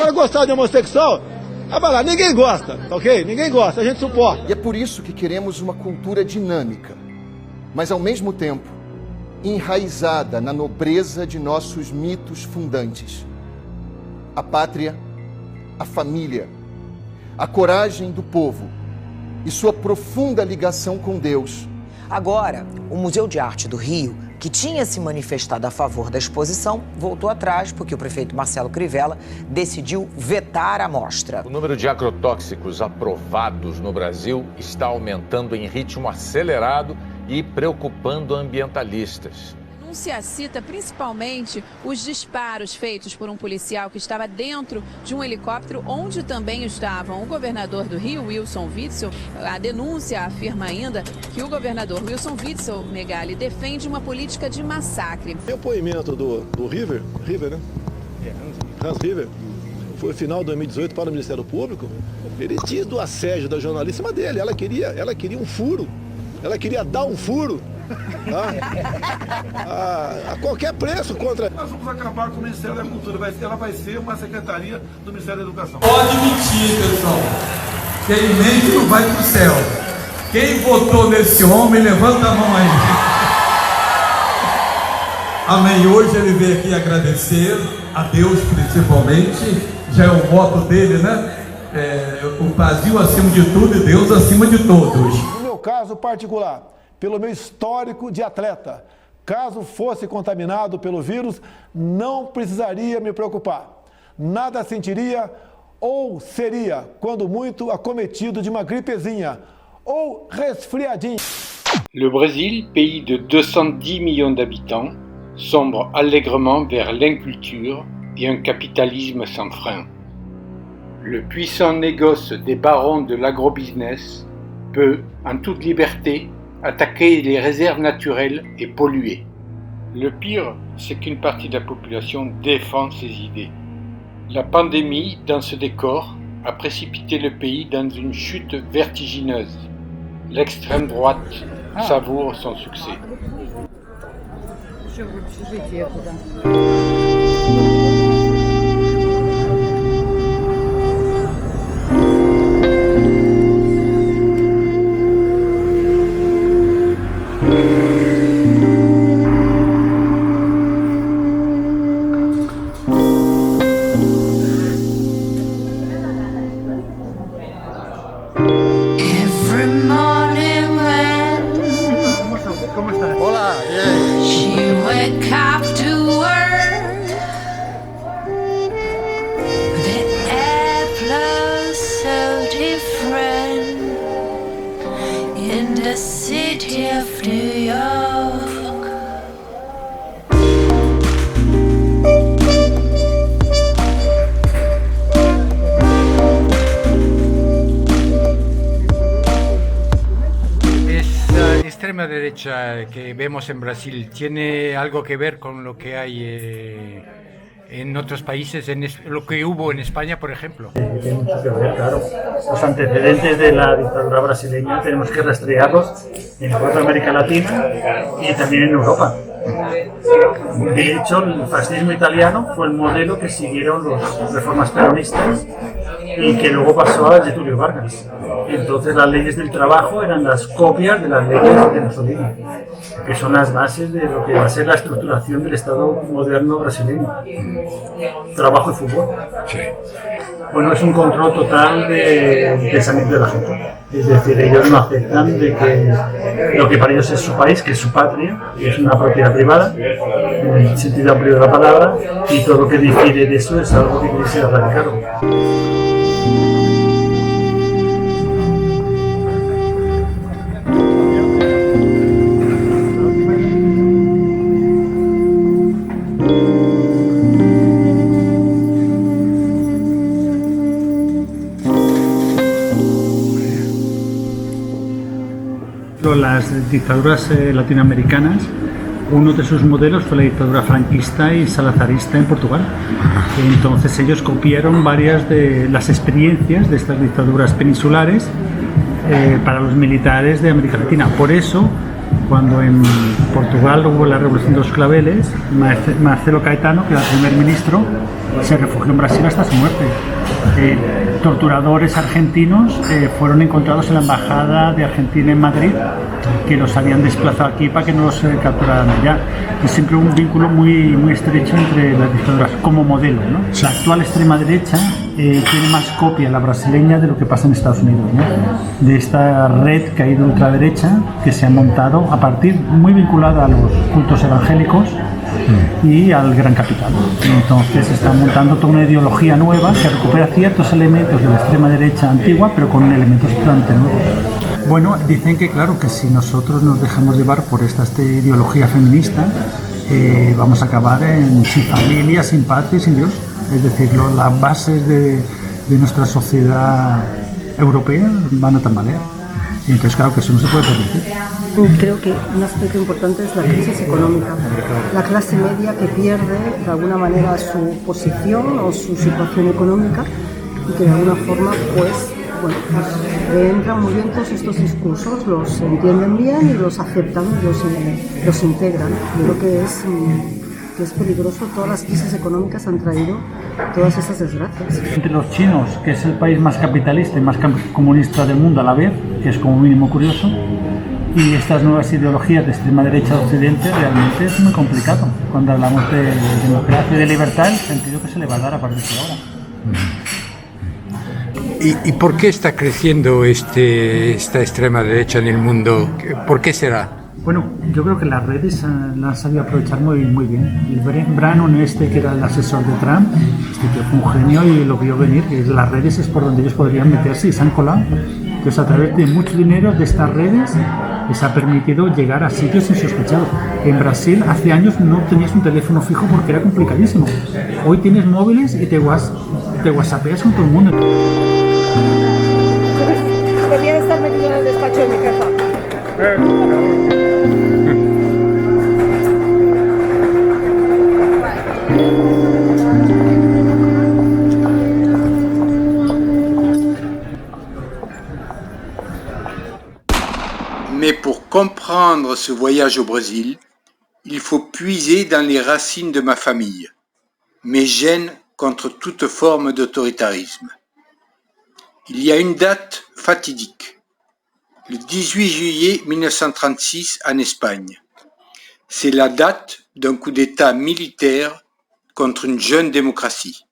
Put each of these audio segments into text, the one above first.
Agora gostar de homossexual, vai lá, ninguém gosta, tá ok? Ninguém gosta, a gente suporta. E é por isso que queremos uma cultura dinâmica, mas ao mesmo tempo enraizada na nobreza de nossos mitos fundantes. A pátria, a família, a coragem do povo e sua profunda ligação com Deus. Agora, o Museu de Arte do Rio, que tinha se manifestado a favor da exposição, voltou atrás porque o prefeito Marcelo Crivella decidiu vetar a mostra. O número de agrotóxicos aprovados no Brasil está aumentando em ritmo acelerado e preocupando ambientalistas. A denúncia cita principalmente os disparos feitos por um policial que estava dentro de um helicóptero onde também estavam o governador do Rio, Wilson Witzel. A denúncia afirma ainda que o governador Wilson Witzel, Megali, defende uma política de massacre. O depoimento do River, né? Hans River, foi no final de 2018 para o Ministério Público. Ele diz do assédio da jornalista dele. Ela queria um furo. Ela queria dar um furo. A qualquer preço contra... Nós vamos acabar com o Ministério da Cultura, ela vai ser uma secretaria do Ministério da Educação. Pode mentir, pessoal. Quem mente não vai pro céu. Quem votou nesse homem, levanta a mão aí. Amém. Hoje ele veio aqui agradecer a Deus principalmente. Já é o voto dele, né? O Brasil acima de tudo e Deus acima de todos. No meu caso particular, pelo meu histórico de atleta, caso fosse contaminado pelo vírus, não precisaria me preocupar. Nada sentiria ou seria, quando muito, acometido de uma gripezinha ou resfriadinho. Le Brésil, pays de 210 millions d'habitants, sombre allègrement vers l'inculture et un capitalisme sans frein. Le puissant négoce des barons de l'agrobusiness peut, en toute liberté, attaquer les réserves naturelles et polluer. Le pire, c'est qu'une partie de la population défend ses idées. La pandémie, dans ce décor, a précipité le pays dans une chute vertigineuse. L'extrême droite savoure son succès. Extrema derecha que vemos en Brasil tiene algo que ver con lo que hay en otros países, lo que hubo en España, por ejemplo. Tiene mucho que ver, claro. Los antecedentes de la dictadura brasileña tenemos que rastrearlos en toda América Latina y también en Europa. De hecho, el fascismo italiano fue el modelo que siguieron los reformas peronistas y que luego pasó a Getúlio Vargas. Entonces las leyes del trabajo eran las copias de las leyes de Mussolini, que son las bases de lo que va a ser la estructuración del Estado moderno brasileño. Trabajo y fútbol. Sí. Bueno, es un control total de pensamiento de la gente. Es decir, ellos no aceptan de que lo que para ellos es su país, que es su patria, que es una propiedad privada, en el sentido amplio de la palabra, y todo lo que difiere de eso es algo que quiere ser erradicado. Las dictaduras latinoamericanas, uno de sus modelos fue la dictadura franquista y salazarista en Portugal. Entonces ellos copiaron varias de las experiencias de estas dictaduras peninsulares para los militares de América Latina. Por eso Cuando en Portugal hubo la Revolución de los Claveles, Marcelo Caetano, que era el primer ministro, se refugió en Brasil hasta su muerte. Torturadores argentinos fueron encontrados en la embajada de Argentina en Madrid, que los habían desplazado aquí para que no los capturaran allá. Y siempre hubo un vínculo muy estrecho entre las dictaduras como modelo, ¿no? La actual extrema derecha tiene más copia, la brasileña, de lo que pasa en Estados Unidos, ¿no? De esta red que hay de ultraderecha que se ha montado a partir, muy vinculada a los cultos evangélicos y al gran capital. Entonces se está montando toda una ideología nueva que recupera ciertos elementos de la extrema derecha antigua, pero con elementos totalmente nuevos. Bueno, dicen que claro, que si nosotros nos dejamos llevar por esta ideología feminista, vamos a acabar sin familia, sin patria, sin Dios. Es decir, las bases de nuestra sociedad europea van a tambalear. Y entonces, claro, que eso no se puede permitir. Creo que un aspecto importante es la crisis económica. La clase media que pierde de alguna manera su posición o su situación económica y que de alguna forma pues entran muy bien todos estos discursos, los entienden bien y los aceptan, los integran. Yo creo que es peligroso. Todas las crisis económicas han traído todas esas desgracias. Entre los chinos, que es el país más capitalista y más comunista del mundo a la vez, que es como mínimo curioso, y estas nuevas ideologías de extrema derecha de Occidente, realmente es muy complicado. Cuando hablamos de democracia y de libertad, el sentido que se le va a dar a partir de ahora. ¿Y por qué está creciendo esta extrema derecha en el mundo? ¿Por qué será? Bueno, yo creo que las redes las han sabido aprovechar muy bien. El Brannon, que era el asesor de Trump, que fue un genio y lo vio venir, que las redes es por donde ellos podrían meterse y se han colado. Entonces, a través de mucho dinero de estas redes les ha permitido llegar a sitios insospechados. En Brasil, hace años no tenías un teléfono fijo porque era complicadísimo. Hoy tienes móviles y te whatsappeas con todo el mundo. Debería estar metido en el despacho de mi jefa. Mais pour comprendre ce voyage au Brésil, il faut puiser dans les racines de ma famille, mes gènes contre toute forme d'autoritarisme. Il y a une date fatidique, le 18 juillet 1936 en Espagne. C'est la date d'un coup d'État militaire contre une jeune démocratie.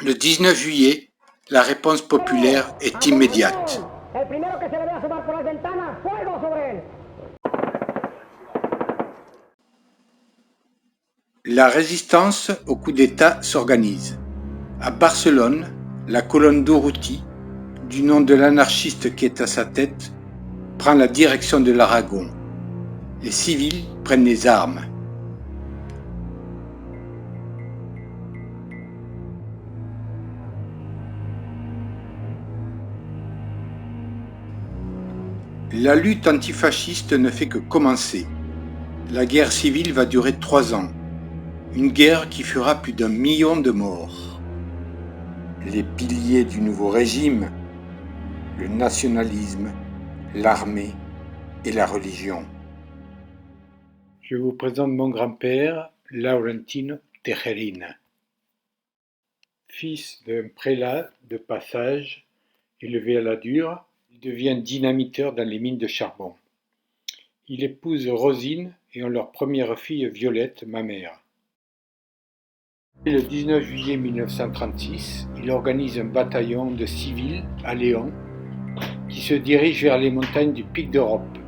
Le 19 juillet, la réponse populaire est immédiate. La résistance au coup d'État s'organise. À Barcelone, la colonne d'Urruti, du nom de l'anarchiste qui est à sa tête, prend la direction de l'Aragon. Les civils prennent les armes. La lutte antifasciste ne fait que commencer. La guerre civile va durer 3 ans. Une guerre qui fera plus d'1 million de morts. Les piliers du nouveau régime, le nationalisme, l'armée et la religion. Je vous présente mon grand-père, Laurentino Tejerina. Fils d'un prélat de passage élevé à la dure, il devient dynamiteur dans les mines de charbon. Il épouse Rosine et ont leur première fille Violette, ma mère. Le 19 juillet 1936, il organise un bataillon de civils à Léon qui se dirige vers les montagnes du Pic d'Europe.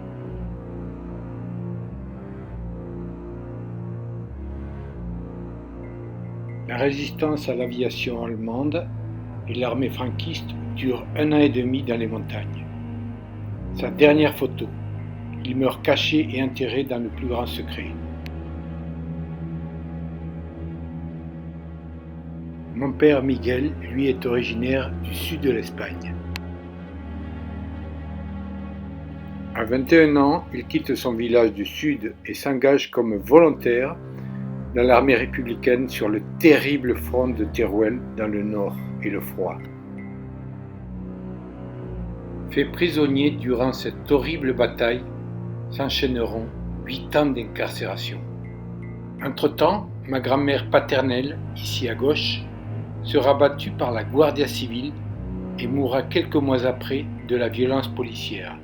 La résistance à l'aviation allemande et l'armée franquiste dure 1 an et demi dans les montagnes. Sa dernière photo, il meurt caché et enterré dans le plus grand secret. Mon père Miguel, lui, est originaire du sud de l'Espagne. À 21 ans, il quitte son village du sud et s'engage comme volontaire dans l'armée républicaine sur le terrible front de Teruel dans le nord et le froid. Fait prisonnier durant cette horrible bataille, s'enchaîneront 8 ans d'incarcération. Entre-temps, ma grand-mère paternelle, ici à gauche, sera battue par la Guardia Civile et mourra quelques mois après de la violence policière.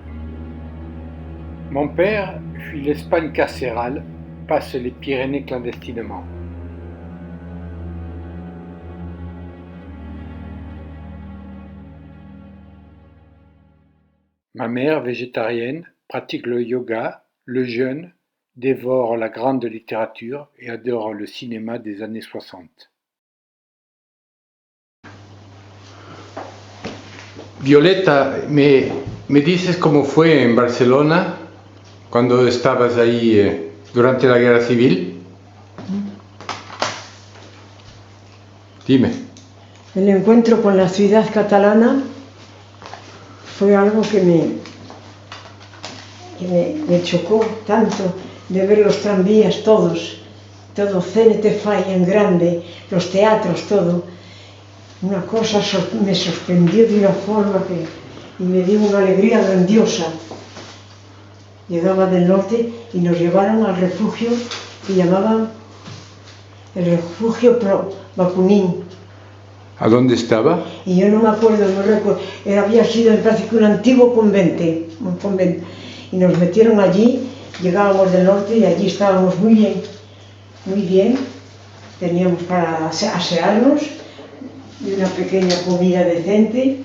Mon père fuit l'Espagne carcérale, passe les Pyrénées clandestinement. Ma mère, végétarienne, pratique le yoga, le jeûne, dévore la grande littérature et adore le cinéma des années 60. Violeta, ¿me dices cómo fue en Barcelona cuando estabas ahí durante la guerra civil? Dime. El encuentro con la ciudad catalana fue algo que me chocó tanto, de ver los tranvías todos, todo CNT Falla en grande, los teatros, todo. Una cosa me sorprendió de una forma y me dio una alegría grandiosa. Llegaba del norte y nos llevaron al refugio que llamaban el refugio Pro Bakunin. ¿A dónde estaba? Y yo no me acuerdo, no recuerdo, había sido, me parece que un antiguo convento. Y nos metieron allí, llegábamos del norte y allí estábamos muy bien. Teníamos para asearnos y una pequeña comida decente.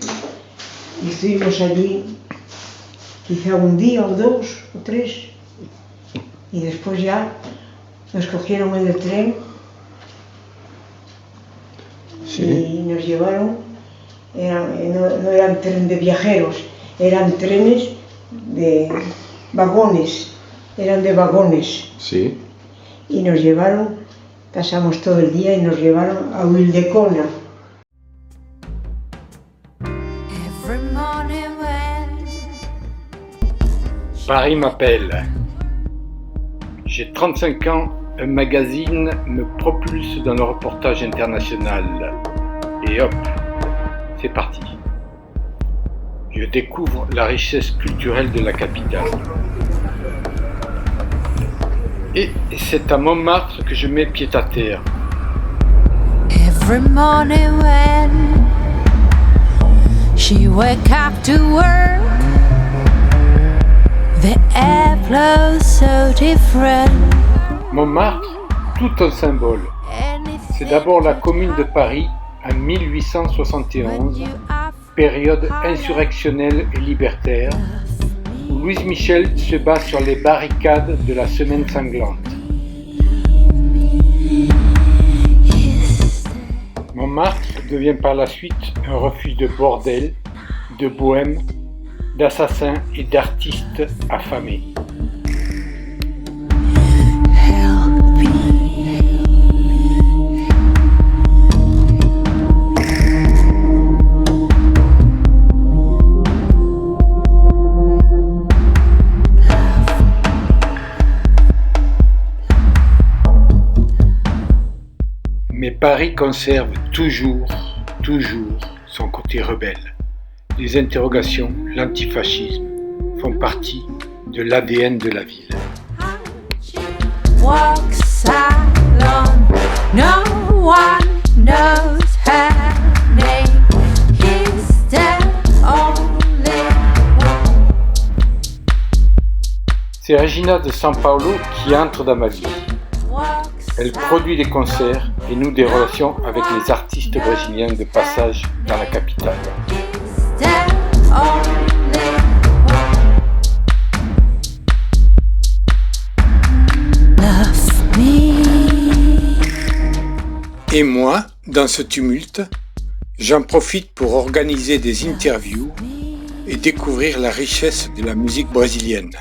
Y estuvimos allí quizá un día o 2 o 3. Y después ya nos cogieron en el tren. Sí. Y nos llevaron, no eran trenes de viajeros, eran trenes de vagones, Sí. Y nos llevaron, pasamos todo el día y nos llevaron a Ulldecona. Paris m'appelle. J'ai 35 ans, un magazine me propulse dans le reportage international. Et hop, c'est parti. Je découvre la richesse culturelle de la capitale. Et c'est à Montmartre que je mets pied à terre. Every morning when she wake up to work, the air flows so different. Montmartre, tout un symbole. C'est d'abord la commune de Paris en 1871, période insurrectionnelle et libertaire, où Louise Michel se bat sur les barricades de la Semaine sanglante. Montmartre devient par la suite un refuge de bordel, de bohème, d'assassins et d'artistes affamés. Mais Paris conserve toujours son côté rebelle. Les interrogations, l'antifascisme font partie de l'ADN de la ville. Walks alone, no one knows her name. He's the only one. C'est Regina de San Paolo qui entre dans ma vie. Elle produit des concerts et noue des relations avec les artistes brésiliens de passage dans la capitale. Et moi, dans ce tumulte, j'en profite pour organiser des interviews et découvrir la richesse de la musique brésilienne.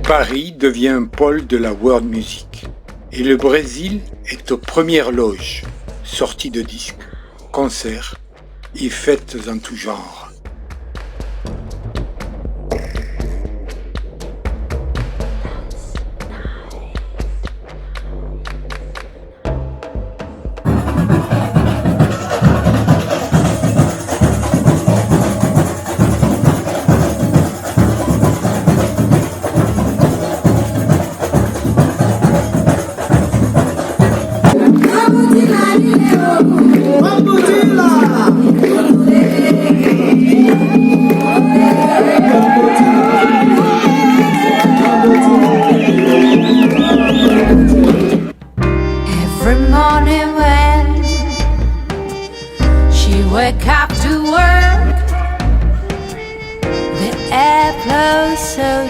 Paris devient un pôle de la world music et le Brésil est aux premières loges, sorties de disques, concerts et fêtes en tout genre.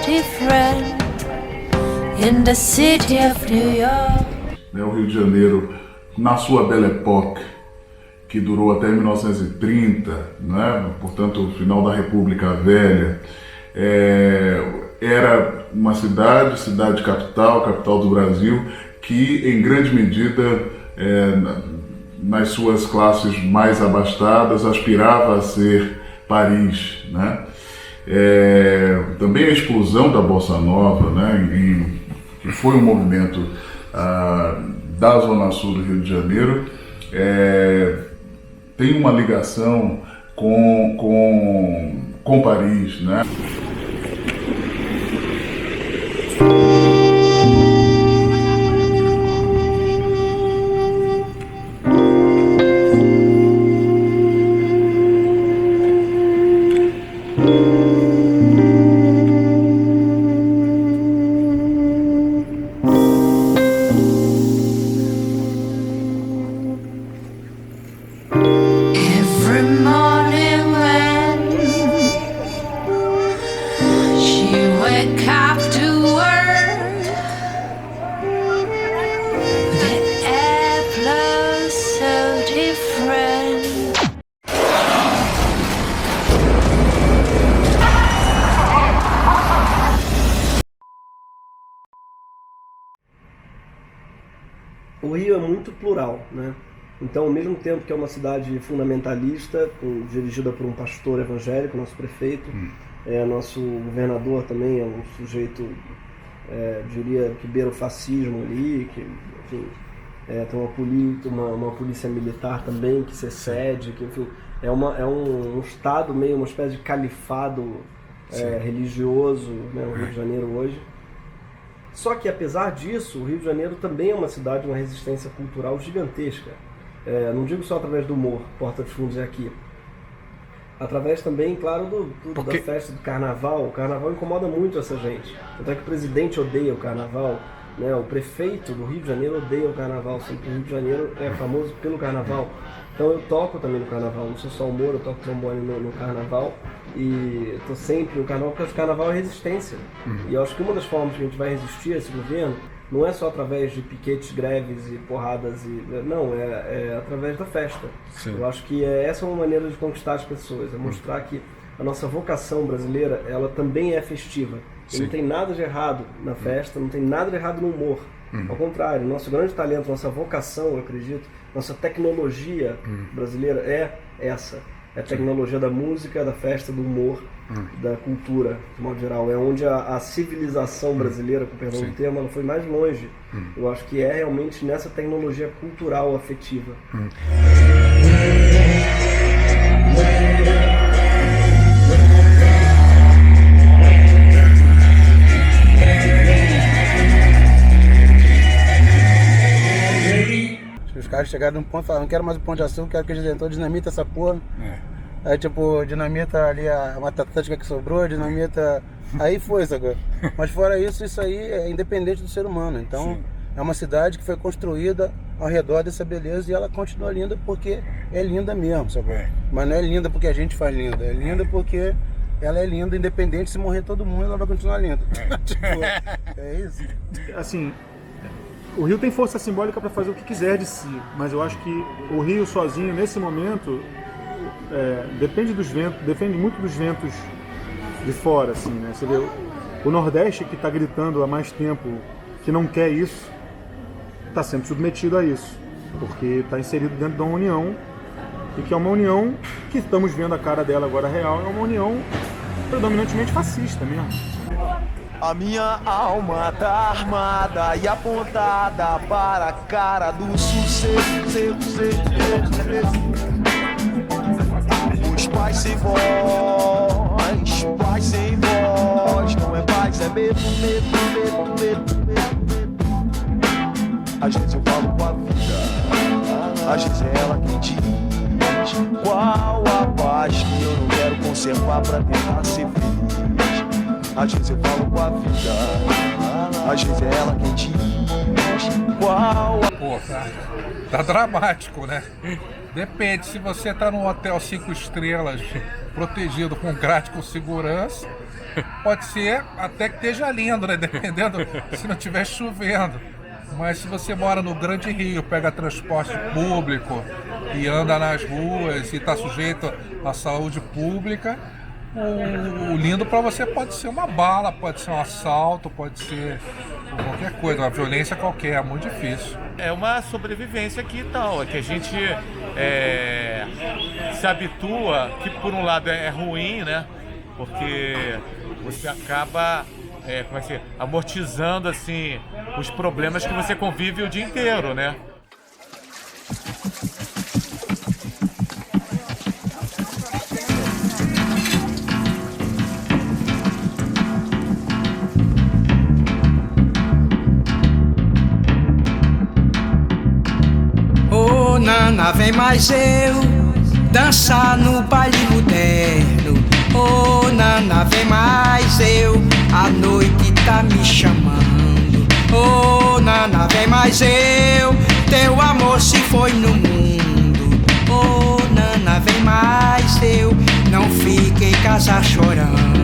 different in the city of New York. O Rio de Janeiro, na sua Belle Époque, que durou até 1930, né? Portanto, o final da República Velha, era uma cidade capital do Brasil, que em grande medida, nas suas classes mais abastadas, aspirava a ser Paris, né? Também a explosão da Bossa Nova, né? Que foi um movimento da Zona Sul do Rio de Janeiro, tem uma ligação com Paris, né? O Rio é muito plural, né? Então, ao mesmo tempo que é uma cidade fundamentalista, dirigida por um pastor evangélico, nosso prefeito, nosso governador também é um sujeito, diria, que beira o fascismo ali, que, enfim, tem uma polícia militar também que se excede, que, enfim, é um estado meio, uma espécie de califado religioso, né, no Rio de Janeiro hoje. Só que, apesar disso, o Rio de Janeiro também é uma cidade de uma resistência cultural gigantesca. Não digo só através do humor, Porta dos Fundos é aqui. Através também, claro, da festa do carnaval. O carnaval incomoda muito essa gente. Tanto é que o presidente odeia o carnaval, né? O prefeito do Rio de Janeiro odeia o carnaval. Sempre o Rio de Janeiro é famoso pelo carnaval. Então eu toco também no carnaval, não sou só humor, eu toco trombone no carnaval. E estou sempre no carnaval, porque o carnaval é resistência. E eu acho que uma das formas que a gente vai resistir a esse governo não é só através de piquetes, greves e porradas, não, é através da festa. Sim. Eu acho que essa é uma maneira de conquistar as pessoas, é mostrar que a nossa vocação brasileira, ela também é festiva. E não tem nada de errado na festa, não tem nada de errado no humor. Ao contrário, nosso grande talento, nossa vocação, eu acredito, nossa tecnologia brasileira é essa. É a tecnologia da música, da festa, do humor, da cultura, de modo geral. É onde a civilização brasileira, com perdão do termo, ela foi mais longe. Eu acho que é realmente nessa tecnologia cultural afetiva. Os caras chegaram num ponto e falaram, não quero mais o Pão de Açúcar, quero que eles entram, dinamita essa porra. Aí tipo, dinamita ali a Mata Atlântica que sobrou, dinamita... Aí foi, sabe? Mas fora isso, isso aí é independente do ser humano. Então, é uma cidade que foi construída ao redor dessa beleza e ela continua linda porque é linda mesmo, sabe? Mas não é linda porque a gente faz linda, é linda porque ela é linda, independente se morrer todo mundo, ela vai continuar linda. Tipo, é isso. Assim... O Rio tem força simbólica para fazer o que quiser de si, mas eu acho que o Rio sozinho, nesse momento, depende muito dos ventos de fora, assim, né? Você vê o Nordeste, que está gritando há mais tempo que não quer isso, está sempre submetido a isso, porque está inserido dentro de uma união, e que é uma união que estamos vendo a cara dela agora real, é uma união predominantemente fascista mesmo. A minha alma tá armada e apontada para a cara do sucesso. Os pais sem voz, paz sem voz. Não é paz, é medo, medo, medo, medo. Às vezes eu falo com a vida, às vezes é ela quem diz qual a paz que eu não quero conservar pra tentar ser feliz. Às vezes eu falo com a vida, às vezes é ela quem diz qual a... Pô, tá dramático, né? Depende, se você tá num hotel 5 estrelas, protegido com grade com segurança, Pode ser até que esteja lindo, né? Dependendo se não estiver chovendo. Mas se você mora no Grande Rio, pega transporte público e anda nas ruas e está sujeito à saúde pública, o lindo para você pode ser uma bala, pode ser um assalto, pode ser qualquer coisa, uma violência qualquer, é muito difícil. É uma sobrevivência aqui e tal, é que a gente se habitua, que por um lado é ruim, né? Porque você acaba amortizando assim, os problemas que você convive o dia inteiro, né? Oh, Nana, vem mais eu dançar no baile moderno. Oh, Nana, vem mais eu, a noite tá me chamando. Oh, Nana, vem mais eu, teu amor se foi no mundo. Oh, Nana, vem mais eu, não fique em casa chorando.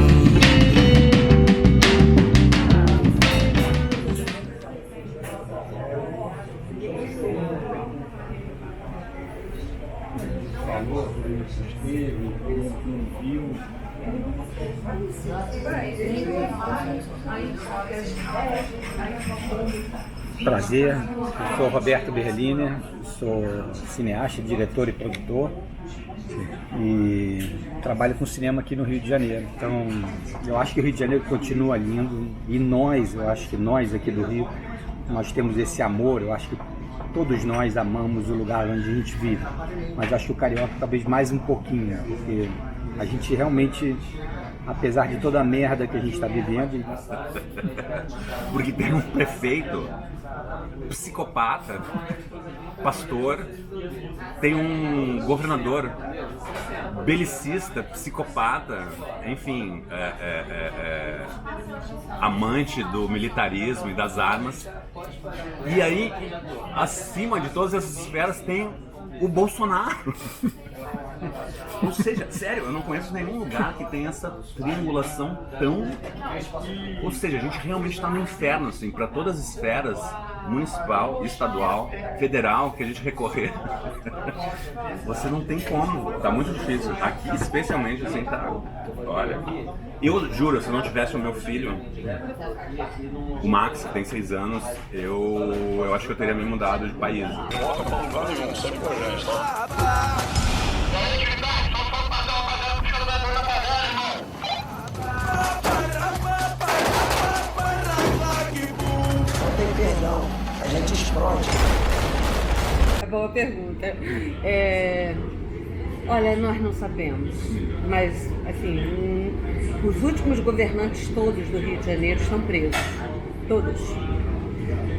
Prazer, eu sou Roberto Berliner, sou cineasta, diretor e produtor e trabalho com cinema aqui no Rio de Janeiro. Então, eu acho que o Rio de Janeiro continua lindo e eu acho que nós aqui do Rio, nós temos esse amor, eu acho que todos nós amamos o lugar onde a gente vive, mas acho que o carioca talvez mais um pouquinho, porque a gente realmente, apesar de toda a merda que a gente está vivendo... Porque tem um prefeito psicopata, pastor, tem um governador belicista, psicopata, enfim, amante do militarismo e das armas. E aí, acima de todas essas esferas, tem o Bolsonaro. Ou seja, sério, eu não conheço nenhum lugar que tenha essa triangulação tão... Ou seja, a gente realmente está no inferno, assim, para todas as esferas, municipal, estadual, federal, que a gente recorrer. Você não tem como, tá muito difícil. Aqui, especialmente, assim, tá... Olha, eu juro, se eu não tivesse o meu filho, o Max, que tem 6 anos, eu acho que eu teria me mudado de país. Não tem perdão, a gente explode. Boa pergunta. Olha, nós não sabemos, mas assim, os últimos governantes todos do Rio de Janeiro estão presos, todos.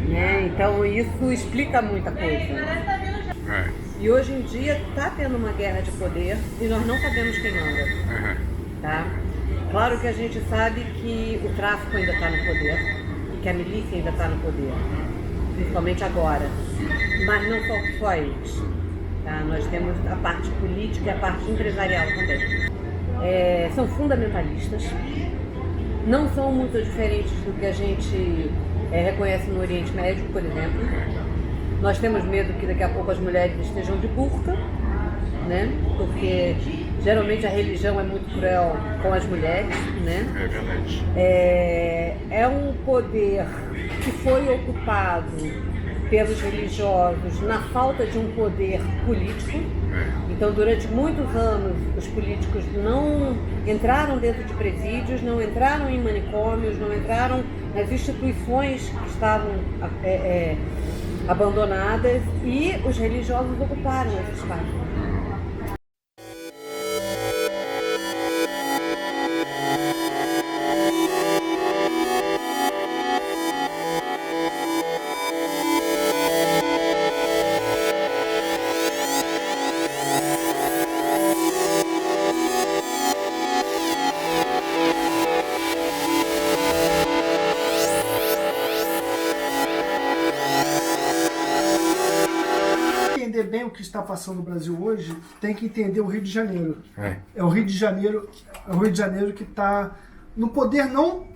Né? Então isso explica muita coisa. E hoje em dia está tendo uma guerra de poder e nós não sabemos quem manda. Tá? Claro que a gente sabe que o tráfico ainda está no poder e que a milícia ainda está no poder, principalmente agora. Mas não só eles. Tá? Nós temos a parte política e a parte empresarial também. São fundamentalistas, não são muito diferentes do que a gente reconhece no Oriente Médio, por exemplo. Nós temos medo que daqui a pouco as mulheres estejam de burca, né? Porque geralmente a religião é muito cruel com as mulheres, né? É verdade. É um poder que foi ocupado pelos religiosos na falta de um poder político. Então, durante muitos anos, os políticos não entraram dentro de presídios, não entraram em manicômios, não entraram nas instituições que estavam abandonadas e os religiosos ocuparam esse espaço. Bem o que está passando no Brasil hoje, tem que entender o Rio de Janeiro. É o Rio de Janeiro que está no poder não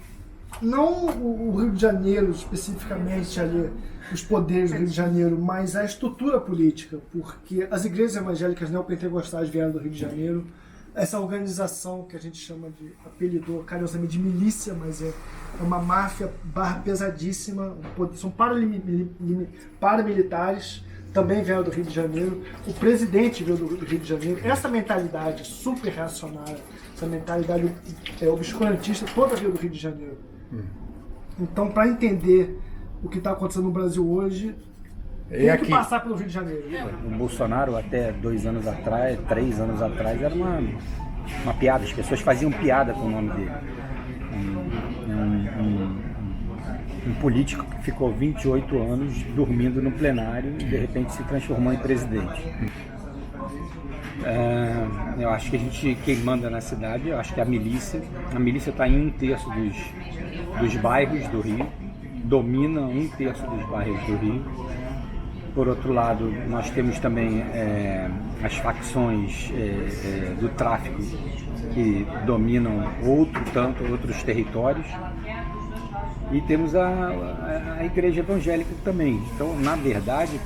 o Rio de Janeiro especificamente ali, os poderes do Rio de Janeiro, mas a estrutura política, porque as igrejas evangélicas neopentecostais vieram do Rio de Janeiro, essa organização que a gente chama de, apelidou carinhosamente de milícia, mas é uma máfia pesadíssima, são paramilitares, também vieram do Rio de Janeiro, o presidente veio do Rio de Janeiro, essa mentalidade super reacionária, essa mentalidade obscurantista, toda veio do Rio de Janeiro. Então, para entender o que está acontecendo no Brasil hoje, tem que passar pelo Rio de Janeiro. O Bolsonaro, até 2 anos atrás, 3 anos atrás, era uma piada. As pessoas faziam piada com o nome dele. Um político que ficou 28 anos dormindo no plenário e de repente se transformou em presidente. Eu acho que quem manda na cidade, eu acho que a milícia está em 1/3 dos bairros do Rio, domina 1/3 dos bairros do Rio. Por outro lado, nós temos também as facções do tráfico que dominam outros territórios. E temos a igreja evangélica também. Então, na verdade,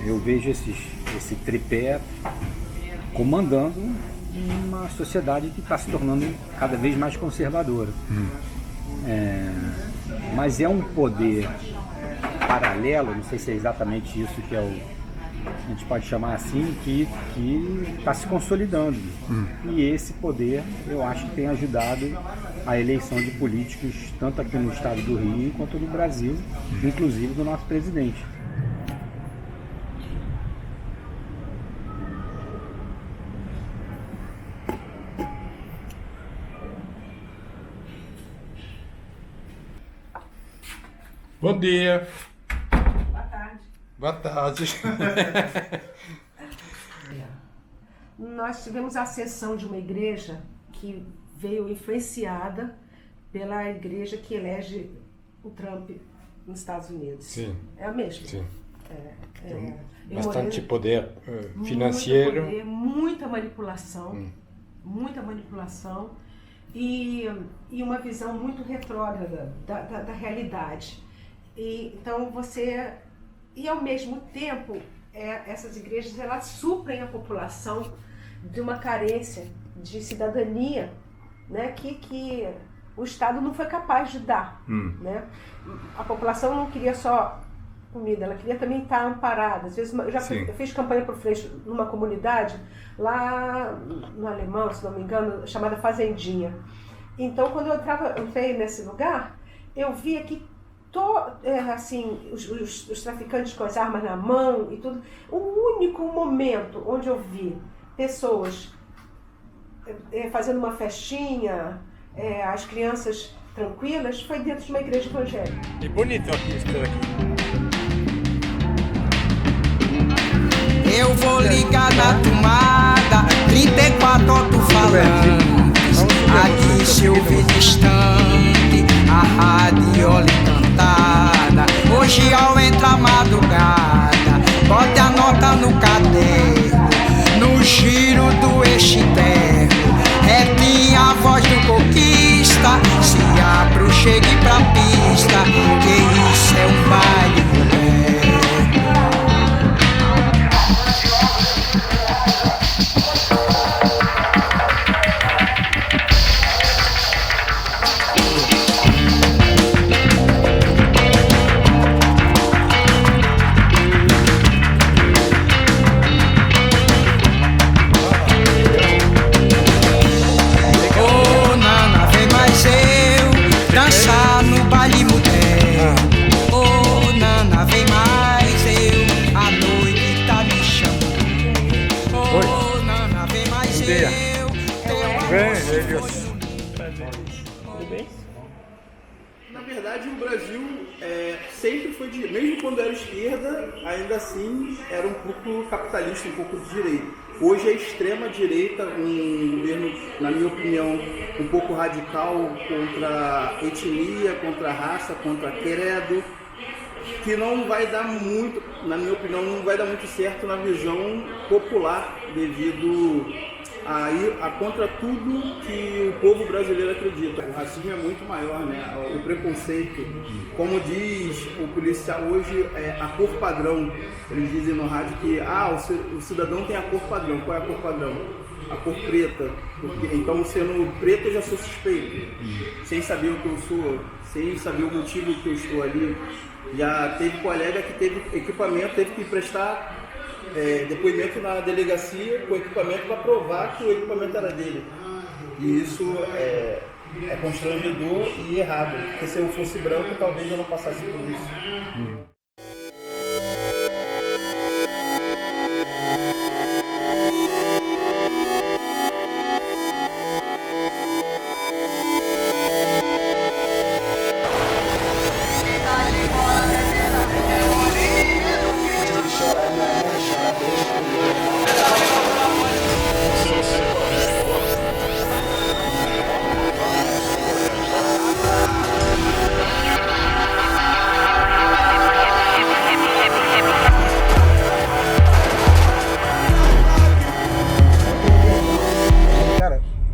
eu vejo esse tripé comandando uma sociedade que está se tornando cada vez mais conservadora. Mas é um poder paralelo, não sei se é exatamente isso que a gente pode chamar assim, que está se consolidando. E esse poder, eu acho que tem ajudado a eleição de políticos, tanto aqui no estado do Rio quanto no Brasil, inclusive do nosso presidente. Bom dia. Boa tarde. Boa tarde. Nós tivemos a ascensão de uma igreja que veio influenciada pela igreja que elege o Trump nos Estados Unidos. Sim. É a mesma. Sim. Bastante poder financeiro. Muito poder, muita manipulação. Muita manipulação. E uma visão muito retrógrada da realidade. Então e ao mesmo tempo, essas igrejas elas suprem a população de uma carência de cidadania, né, que o Estado não foi capaz de dar. Né? A população não queria só comida, ela queria também estar amparada. Às vezes eu fiz campanha por frente numa comunidade lá no Alemão, se não me engano, chamada Fazendinha. Então, quando eu entrei nesse lugar, eu via que os traficantes com as armas na mão e tudo. O único momento onde eu vi pessoas fazendo uma festinha, as crianças tranquilas, foi dentro de uma igreja evangélica. É bonito isso aqui. Eu vou ligar na tomada, 34 alto-falantes, aqui se ouvir distante, a radiola encantada. Hoje ao entrar a madrugada, bote a nota no caderno, no giro do eixo interno, retinha a voz do coquista, se abro, chegue pra pista, que isso é um baile moderno. Na verdade, o Brasil sempre foi de, mesmo quando era esquerda, ainda assim era um pouco capitalista, um pouco de direita. Hoje é extrema direita, um governo, na minha opinião, um pouco radical contra a etnia, contra a raça, contra credo, que não vai dar muito, na minha opinião, não vai dar muito certo na visão popular devido aí contra tudo que o povo brasileiro acredita. O racismo é muito maior, né? O preconceito, como diz o policial hoje, é a cor padrão. Eles dizem no rádio que o cidadão tem a cor padrão. Qual é a cor padrão? A cor preta. Porque, então, sendo preto, eu já sou suspeito. Sem saber o que eu sou, sem saber o motivo que eu estou ali. Já teve colega que teve equipamento, teve que prestar depoimento na delegacia com equipamento para provar que o equipamento era dele. E isso é constrangedor e errado, porque se eu fosse branco, talvez eu não passasse por isso.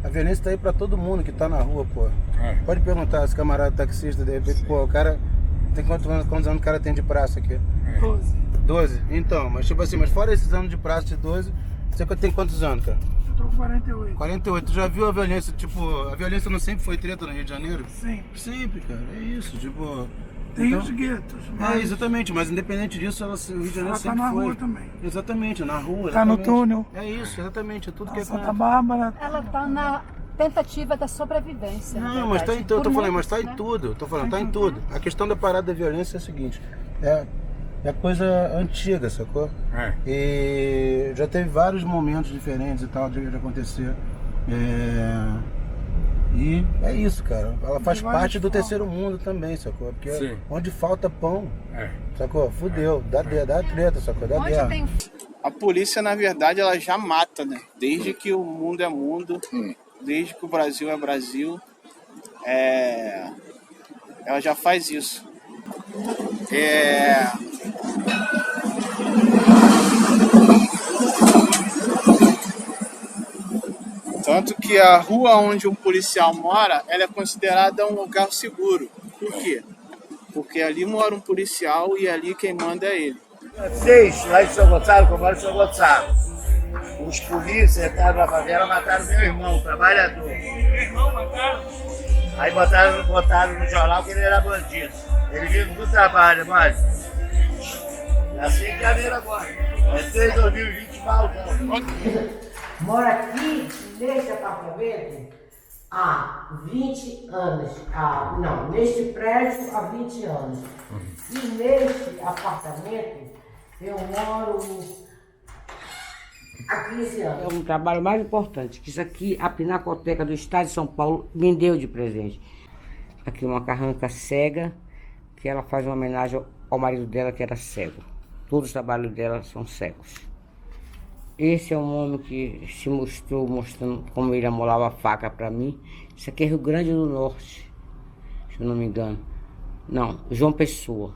A violência tá aí pra todo mundo que tá na rua, pô. Pode perguntar, esse camarada taxista, de repente, pô, o cara tem quantos anos o cara tem de praça aqui? 12. Então, mas tipo assim, mas fora esses anos de praça de 12, você tem quantos anos, cara? Eu tô com 48. 48. Tu já viu a violência, tipo, a violência não sempre foi treta no Rio de Janeiro? Sempre. Sempre, cara, é isso, tipo... Tem então, os guetos. Mas... exatamente, mas independente disso, o Rio de Janeiro sempre tá na foi. rua também. Exatamente, na rua. Tá no exatamente. túnel. É isso, exatamente, é tudo que Santa acontece. Bárbara. Ela tá na tentativa da sobrevivência. Não, mas tá em tudo, eu tô falando, mas tá em tudo, tô falando, tá em tudo. A questão da parada da violência é a seguinte, é coisa antiga, sacou? E já teve vários momentos diferentes e tal de acontecer. E é isso, cara. Ela faz parte do terceiro mundo também, sacou? Porque onde falta pão, sacou? Fudeu, dá treta, sacou? Dá guerra. A polícia, na verdade, ela já mata, né? Desde que o mundo é mundo, desde que o Brasil é Brasil, ela já faz isso. Tanto que a rua onde um policial mora, ela é considerada um lugar seguro. Por quê? Porque ali mora um policial e ali quem manda é ele. Vocês, lá em São Gonçalo, que eu moro em São Gonçalo, os polícias entraram na favela, mataram meu irmão, trabalhador. Meu irmão mataram? Aí botaram no jornal que ele era bandido. Ele vive do trabalho, mas assim que a vida agora. É 2020 mal. Moro aqui nesse apartamento há 20 anos. Neste prédio há 20 anos. E neste apartamento eu moro há 15 anos. É um trabalho mais importante, que isso aqui a Pinacoteca do Estado de São Paulo me deu de presente. Aqui uma carranca cega, que ela faz uma homenagem ao marido dela que era cego. Todos os trabalhos dela são cegos. Esse é um homem que se mostrou mostrando como ele amolava a faca para mim. Isso aqui é Rio Grande do Norte, se eu não me engano. Não, João Pessoa.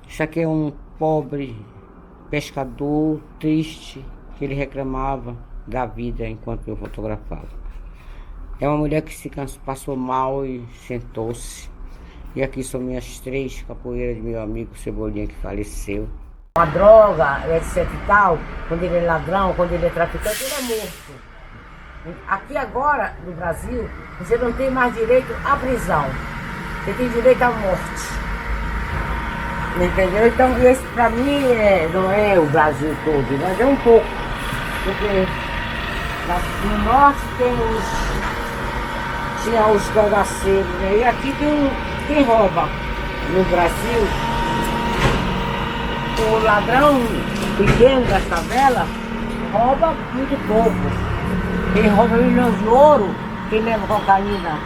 Isso aqui é um pobre pescador triste, que ele reclamava da vida enquanto eu fotografava. É uma mulher que passou mal e sentou-se. E aqui são minhas 3 capoeiras de meu amigo Cebolinha, que faleceu. A droga, etc e tal, quando ele é ladrão, quando ele é traficante, ele é morto. Aqui agora, no Brasil, você não tem mais direito à prisão. Você tem direito à morte. Entendeu? Então, esse pra mim não é o Brasil todo, mas é um pouco. Porque no norte tinha os cangaceiros, né? E aqui tem quem rouba. No Brasil, o ladrão pequeno das favelas rouba muito pouco. Quem rouba milhões de ouro, quem leva cocaína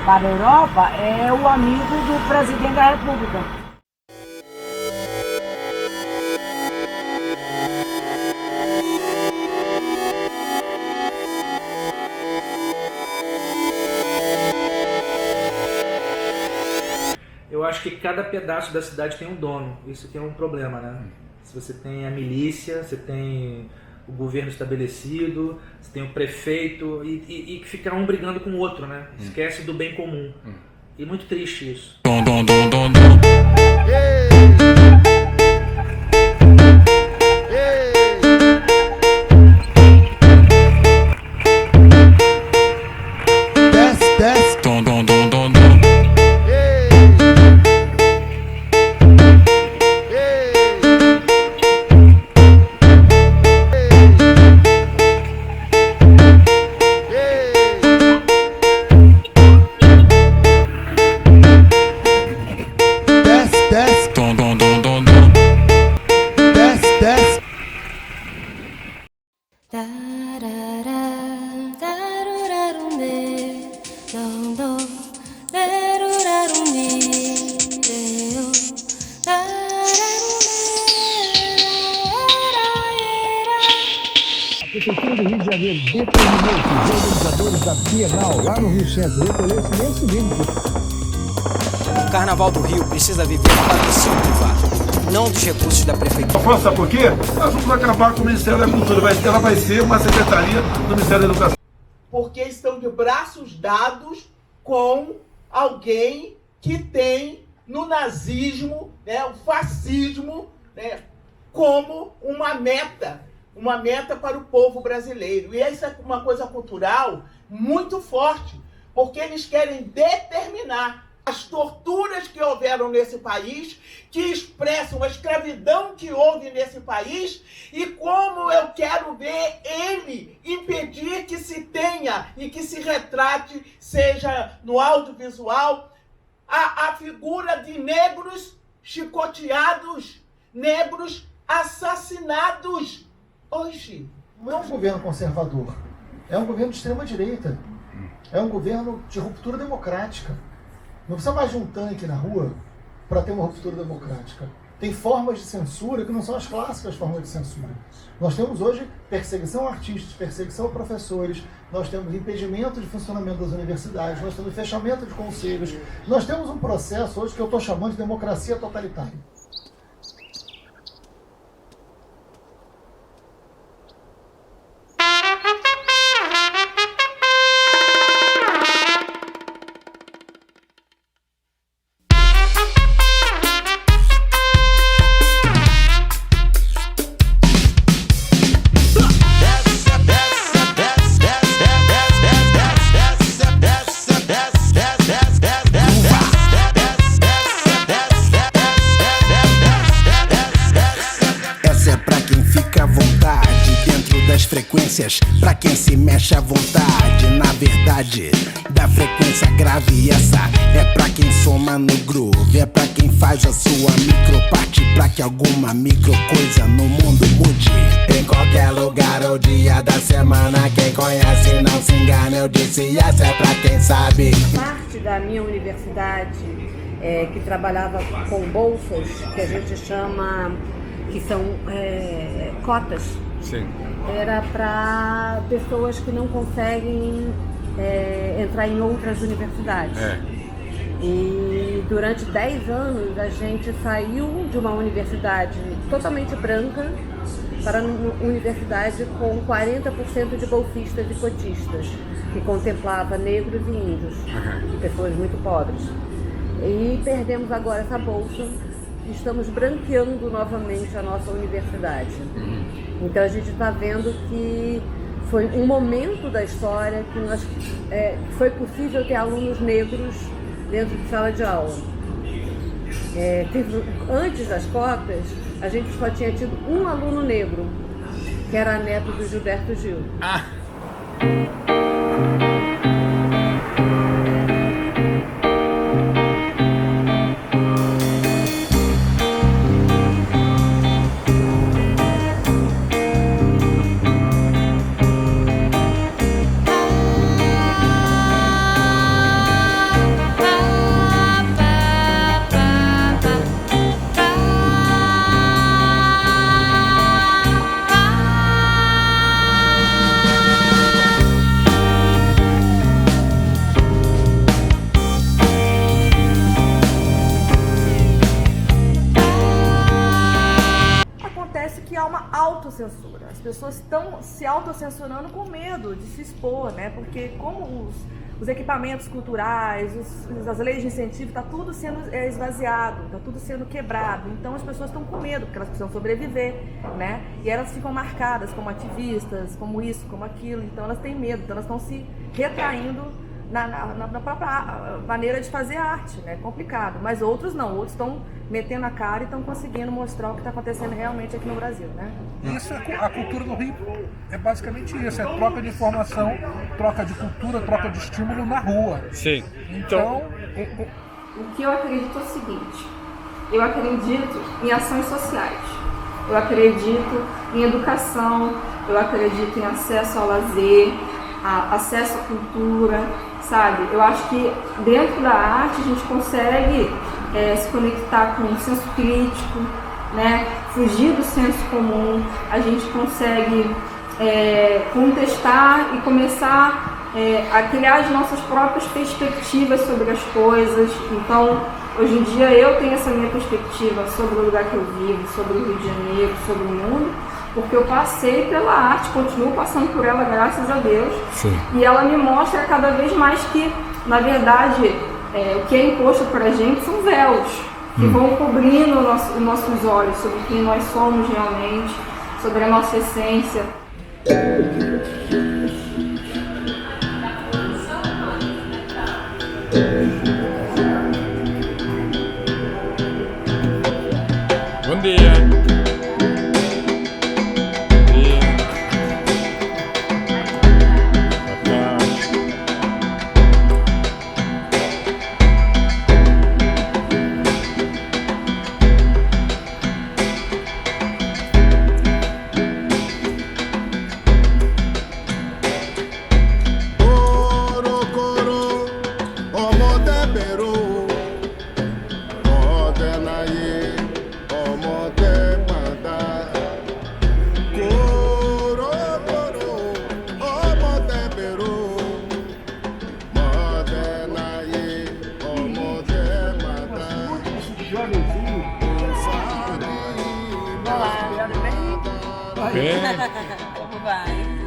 para a Europa é o amigo do presidente da República. Eu acho que cada pedaço da cidade tem um dono. Isso que é um problema, né? Se você tem a milícia, você tem o governo estabelecido, você tem o prefeito e fica um brigando com o outro, né? Esquece do bem comum. E muito triste isso. Prefeitura do Rio de Janeiro determinou que os organizadores da Bienal lá no Rio Centro recolhessem nem o seguinte. O Carnaval do Rio precisa viver do patrocínio privado, não dos recursos da Prefeitura. Sabe por quê? Nós vamos acabar com o Ministério da Cultura. Ela vai ser uma secretaria do Ministério da Educação. Porque estão de braços dados com alguém que tem no nazismo, né, o fascismo, né, como uma meta para o povo brasileiro. E essa é uma coisa cultural muito forte, porque eles querem determinar as torturas que houveram nesse país, que expressam a escravidão que houve nesse país, e como eu quero ver ele impedir que se tenha e que se retrate, seja no audiovisual, a figura de negros chicoteados, negros assassinados. Hoje. Não é um governo conservador, é um governo de extrema-direita, é um governo de ruptura democrática. Não precisa mais de um tanque na rua para ter uma ruptura democrática. Tem formas de censura que não são as clássicas formas de censura. Nós temos hoje perseguição a artistas, perseguição a professores, nós temos impedimento de funcionamento das universidades, nós temos fechamento de conselhos, nós temos um processo hoje que eu estou chamando de democracia totalitária. Pra quem se mexe à vontade, na verdade, da frequência grave. Essa é pra quem soma no groove, é pra quem faz a sua microparte, pra que alguma micro coisa no mundo mude. Em qualquer lugar ou dia da semana, quem conhece não se engana, eu disse, essa é pra quem sabe. Parte da minha universidade, que trabalhava com bolsas, que a gente chama, que são cotas. Sim. Era para pessoas que não conseguem entrar em outras universidades. E durante 10 anos a gente saiu de uma universidade totalmente branca para uma universidade com 40% de bolsistas e cotistas, que contemplava negros e índios, e pessoas muito pobres. E perdemos agora essa bolsa. Estamos branqueando novamente a nossa universidade. Então a gente está vendo que foi um momento da história que foi possível ter alunos negros dentro de sala de aula. Antes das cotas, a gente só tinha tido um aluno negro, que era neto do Gilberto Gil. que há uma autocensura. As pessoas estão se autocensurando com medo de se expor, né? Porque como os equipamentos culturais, as leis de incentivo, está tudo sendo esvaziado, está tudo sendo quebrado. Então as pessoas estão com medo, porque elas precisam sobreviver, né? E elas ficam marcadas como ativistas, como isso, como aquilo. Então elas têm medo, então elas estão se retraindo na própria maneira de fazer arte, né? Complicado. Mas outros não, outros estão metendo a cara e estão conseguindo mostrar o que está acontecendo realmente aqui no Brasil, né? Isso a cultura no Rio é basicamente isso, é troca de informação, troca de cultura, troca de estímulo na rua. Sim. Então, o que eu acredito é o seguinte: eu acredito em ações sociais, eu acredito em educação, eu acredito em acesso ao lazer, acesso à cultura, sabe? Eu acho que dentro da arte a gente consegue se conectar com o senso crítico, né? Fugir do senso comum, a gente consegue contestar e começar a criar as nossas próprias perspectivas sobre as coisas. Então, hoje em dia eu tenho essa minha perspectiva sobre o lugar que eu vivo, sobre o Rio de Janeiro, sobre o mundo, porque eu passei pela arte, continuo passando por ela, graças a Deus. Sim. E ela me mostra cada vez mais que, na verdade, o que é imposto para a gente são véus, que vão cobrindo os nossos olhos sobre quem nós somos realmente, sobre a nossa essência. Bom dia.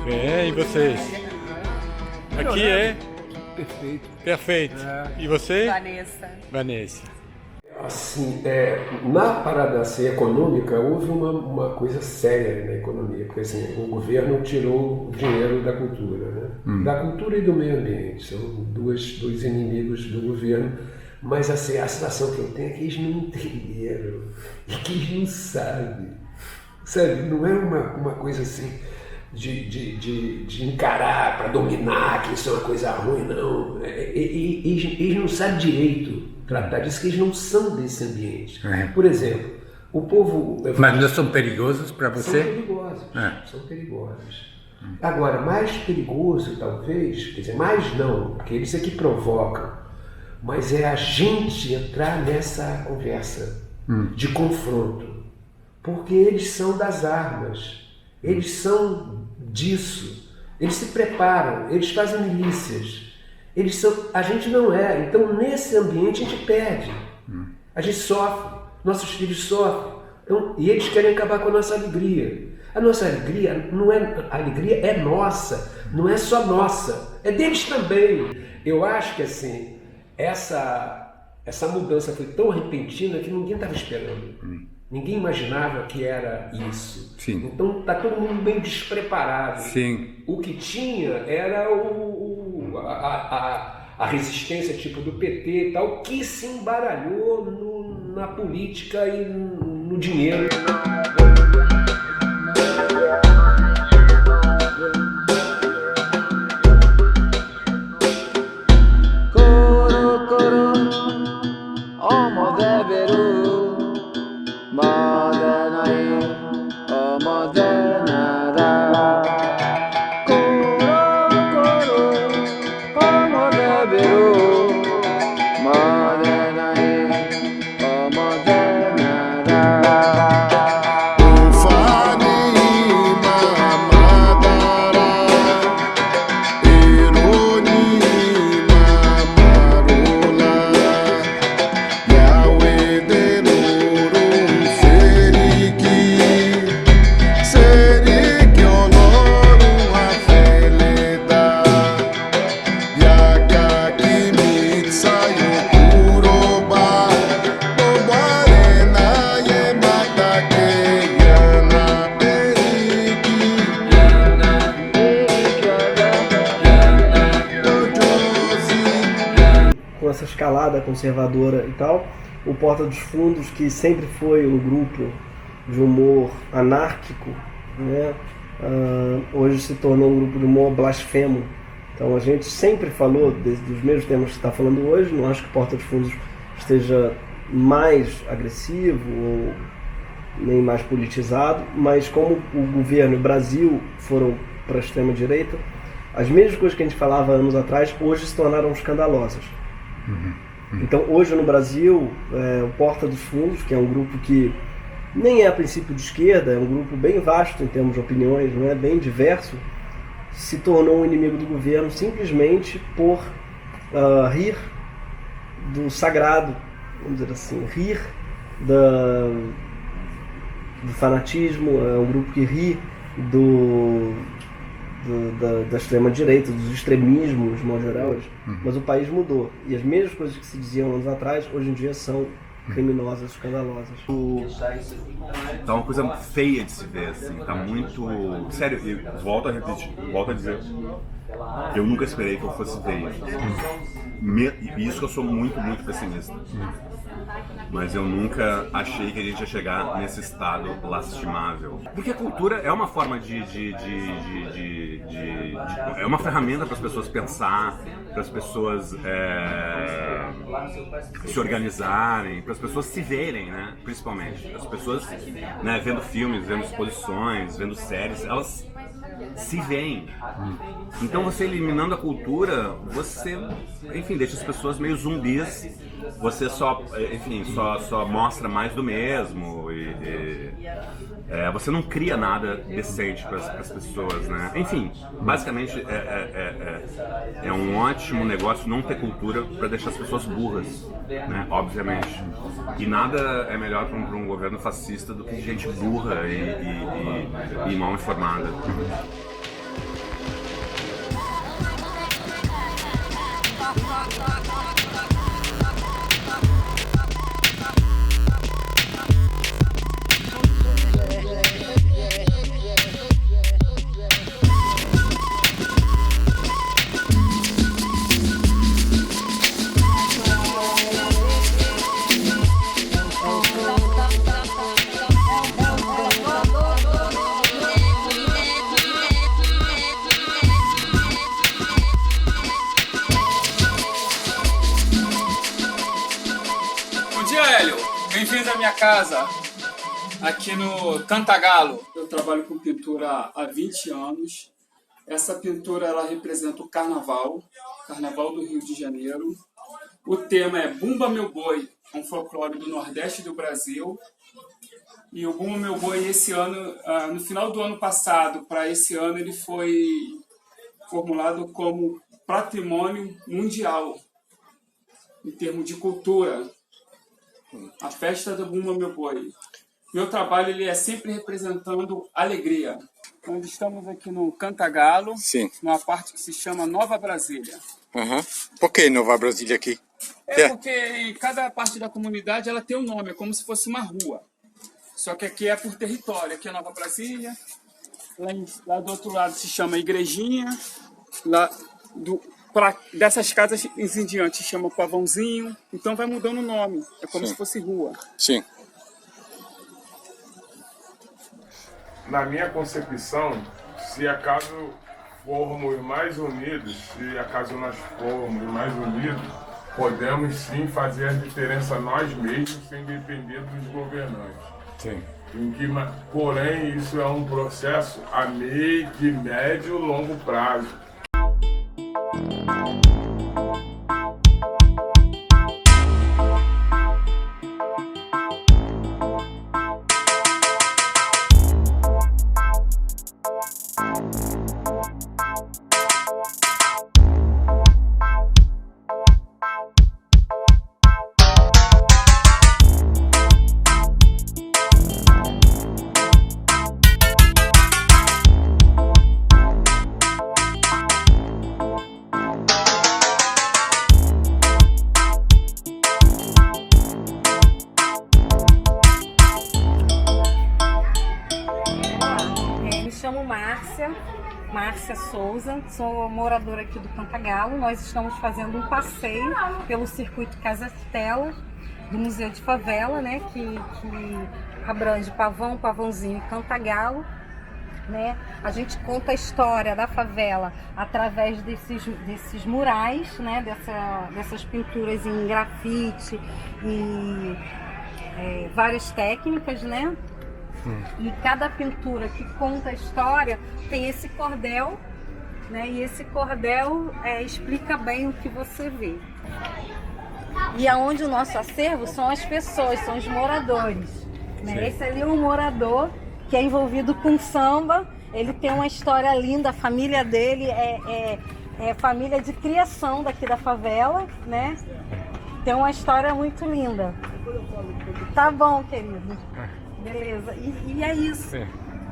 Bem, e vocês? Aqui é? Perfeito. Perfeito. E você? Vanessa. Vanessa. Assim, na parada assim, econômica, houve uma coisa séria na economia, porque assim, o governo tirou o dinheiro da cultura, né? Da cultura e do meio ambiente, são dois inimigos do governo, mas assim, a sensação que eu tenho é que eles não entenderam, e que eles não sabem, sabe? Não é uma coisa assim de encarar para dominar, que isso é uma coisa ruim, não. Eles não sabem direito tratar disso, que eles não são desse ambiente. Por exemplo, o povo... Mas não são perigosos para você? São perigosos, são perigosos. Agora, mais perigoso talvez, quer dizer, mais não, porque eles é que provocam, mas é a gente entrar nessa conversa de confronto, porque eles são das armas, eles são disso, eles se preparam, eles fazem milícias. A gente não é, então nesse ambiente a gente perde, a gente sofre, nossos filhos sofrem, então, e eles querem acabar com a nossa alegria. A nossa alegria não é, a alegria é nossa, não é só nossa, é deles também. Eu acho que assim, essa mudança foi tão repentina que ninguém estava esperando. Ninguém imaginava que era isso. Sim. Então está todo mundo meio despreparado. Sim. O que tinha era a resistência tipo do PT e tal, que se embaralhou na política e no dinheiro. Yahweh de Nurum Seriki escalada conservadora e tal. O Porta dos Fundos, que sempre foi um grupo de humor anárquico, né? Hoje se tornou um grupo de humor blasfemo. Então a gente sempre falou dos mesmos temas que você está falando hoje. Não acho que o Porta dos Fundos esteja mais agressivo ou nem mais politizado, mas como o governo e o Brasil foram para a extrema-direita, as mesmas coisas que a gente falava anos atrás, hoje se tornaram escandalosas. Então hoje no Brasil, o Porta dos Fundos, que é um grupo que nem é a princípio de esquerda, é um grupo bem vasto em termos de opiniões, não é bem diverso, se tornou um inimigo do governo simplesmente por rir do sagrado, vamos dizer assim, rir do fanatismo. É um grupo que ri da extrema-direita, dos extremismos, de modo geral. Mas o país mudou. E as mesmas coisas que se diziam anos atrás, hoje em dia são criminosas, escandalosas. Tá uma coisa feia de se ver, assim, tá muito... Sério, eu volto a repetir, volto a dizer, eu nunca esperei que eu fosse ver isso. Isso que eu sou muito, muito pessimista. Mas eu nunca achei que a gente ia chegar nesse estado lastimável. Porque a cultura é uma forma é uma ferramenta para as pessoas pensar, para as pessoas se organizarem, para as pessoas se verem, né? Principalmente. As pessoas, né, vendo filmes, vendo exposições, vendo séries, elas se veem. Então você eliminando a cultura, você, enfim, deixa as pessoas meio zumbis. Você só mostra mais do mesmo você não cria nada decente para as pessoas, né? Enfim, basicamente é um ótimo negócio não ter cultura para deixar as pessoas burras, né? Obviamente. E nada é melhor para um governo fascista do que gente burra e mal informada. Bem-vindo à minha casa, aqui no Cantagalo. Eu trabalho com pintura há 20 anos. Essa pintura ela representa o Carnaval do Rio de Janeiro. O tema é Bumba Meu Boi, um folclore do Nordeste do Brasil. E o Bumba Meu Boi, esse ano, no final do ano passado, para esse ano, ele foi formulado como Patrimônio Mundial, em termos de cultura. A festa do Bumba Meu Boi. Meu trabalho ele é sempre representando alegria. Nós estamos aqui no Cantagalo, numa parte que se chama Nova Brasília. Por que Nova Brasília aqui? Porque em cada parte da comunidade ela tem um nome, é como se fosse uma rua. Só que aqui é por território. Aqui é Nova Brasília, lá do outro lado se chama Igrejinha, dessas casas em diante chama Pavãozinho, então vai mudando o nome, é como se fosse rua. Sim. Na minha concepção, se acaso formos mais unidos, podemos sim fazer a diferença nós mesmos sem depender dos governantes. Sim. Porém, isso é um processo a de médio e longo prazo. Me chamo Márcia, Márcia Souza, sou moradora aqui do Cantagalo. Nós estamos fazendo um passeio pelo circuito Casa Estela do Museu de Favela, né, que abrange Pavão, Pavãozinho e Cantagalo. Né? A gente conta a história da favela através desses murais, né? Dessas pinturas em grafite e várias técnicas, né? E cada pintura que conta a história tem esse cordel, né? E esse cordel explica bem o que você vê. E aonde o nosso acervo são as pessoas, são os moradores. Né? Esse ali é um morador que é envolvido com samba. Ele tem uma história linda, a família dele é família de criação daqui da favela, né? Tem uma história muito linda. Tá bom, querido. Beleza. E é isso. Sim.